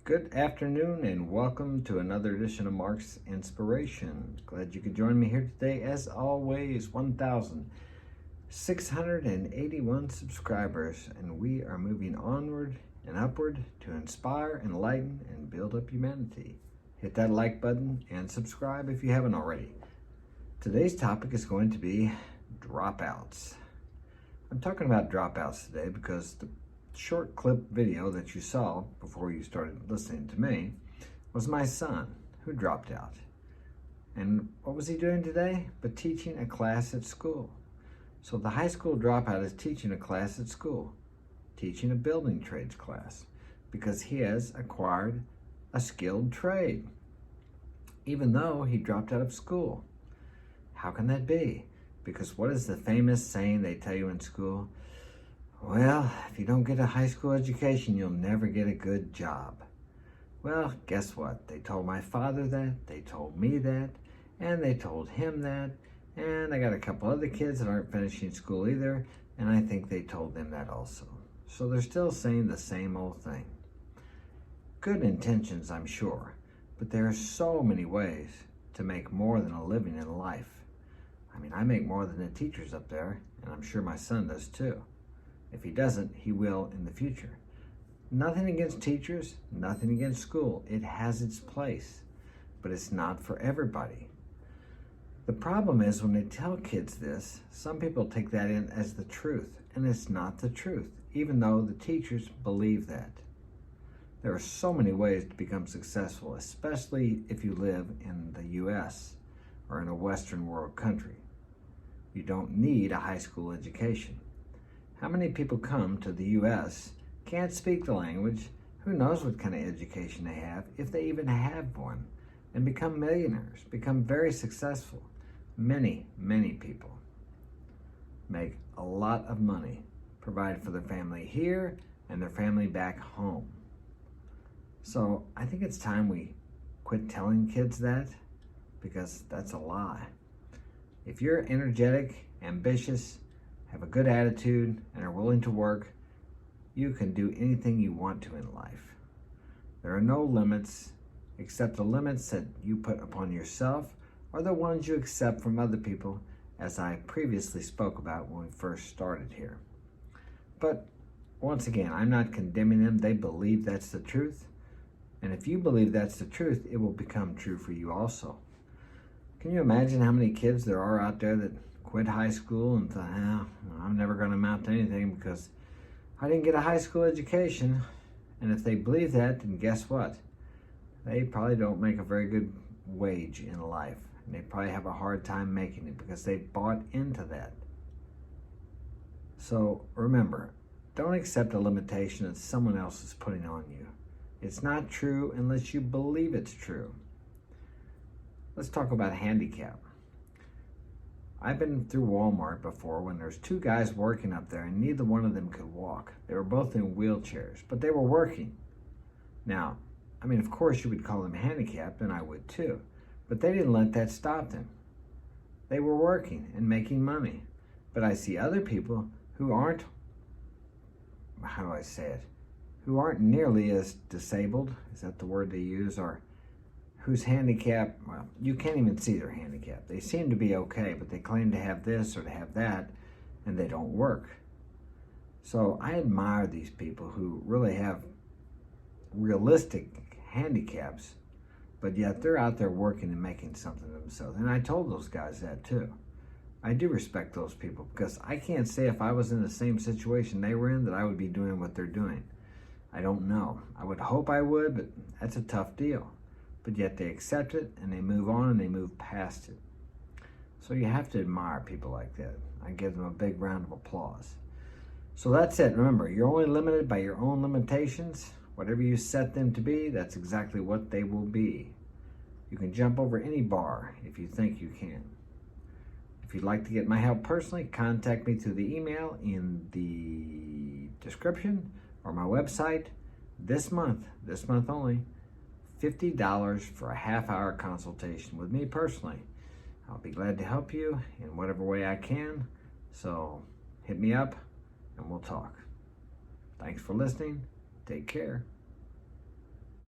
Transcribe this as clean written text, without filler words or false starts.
Good afternoon and welcome to another edition of Mark's Inspiration. Glad you could join me here today. As always, 1,681 subscribers, and we are moving onward and upward to inspire, enlighten, and build up humanity. Hit that like button and subscribe if you haven't already. Today's topic is going to be dropouts. I'm talking about dropouts today because the short clip video that you saw before you started listening to me was my son who dropped out. And what was he doing today? But teaching a class at school. So the high school dropout is teaching a class at school, teaching a building trades class, because he has acquired a skilled trade, even though he dropped out of school. How can that be? Because what is the famous saying they tell you in school? Well, if you don't get a high school education, you'll never get a good job. Well, guess what? They told my father that, they told me that, and they told him that, and I got a couple other kids that aren't finishing school either, and I think they told them that also. So they're still saying the same old thing. Good intentions, I'm sure, but there are so many ways to make more than a living in life. I mean, I make more than the teachers up there, and I'm sure my son does too. If he doesn't, he will in the future. Nothing against teachers, nothing against school. It has its place, but it's not for everybody. The problem is when they tell kids this, some people take that in as the truth, and it's not the truth, even though the teachers believe that. There are so many ways to become successful, especially if you live in the U.S. or in a Western world country. You don't need a high school education. How many people come to the U.S., can't speak the language, who knows what kind of education they have, if they even have one, and become millionaires, become very successful. Many, many people make a lot of money, provide for their family here and their family back home. So I think it's time we quit telling kids that, because that's a lie. If you're energetic, ambitious, have a good attitude, and are willing to work, you can do anything you want to in life. There are no limits except the limits that you put upon yourself or the ones you accept from other people, as I previously spoke about when we first started here. But once again, I'm not condemning them. They believe that's the truth. And if you believe that's the truth, it will become true for you also. Can you imagine how many kids there are out there that quit high school and thought, I'm never going to amount to anything because I didn't get a high school education. And if they believe that, then guess what? They probably don't make a very good wage in life. And they probably have a hard time making it because they bought into that. So remember, don't accept a limitation that someone else is putting on you. It's not true unless you believe it's true. Let's talk about handicap. I've been through Walmart before when there's two guys working up there and neither one of them could walk. They were both in wheelchairs, but they were working. Now, I mean, of course you would call them handicapped, and I would too, but they didn't let that stop them. They were working and making money. But I see other people who aren't, how do I say it, who aren't nearly as disabled, is that the word they use, or whose handicap, well, you can't even see their handicap. They seem to be okay, but they claim to have this or to have that, and they don't work. So I admire these people who really have realistic handicaps, but yet they're out there working and making something of themselves. And I told those guys that too. I do respect those people because I can't say if I was in the same situation they were in that I would be doing what they're doing. I don't know. I would hope I would, but that's a tough deal. But yet they accept it and they move on and they move past it. So you have to admire people like that. I give them a big round of applause. So that's it. Remember, you're only limited by your own limitations. Whatever you set them to be, that's exactly what they will be. You can jump over any bar if you think you can. If you'd like to get my help personally, contact me through the email in the description or my website. This month only, $50 for a half-hour consultation with me personally. I'll be glad to help you in whatever way I can. So hit me up and we'll talk. Thanks for listening. Take care.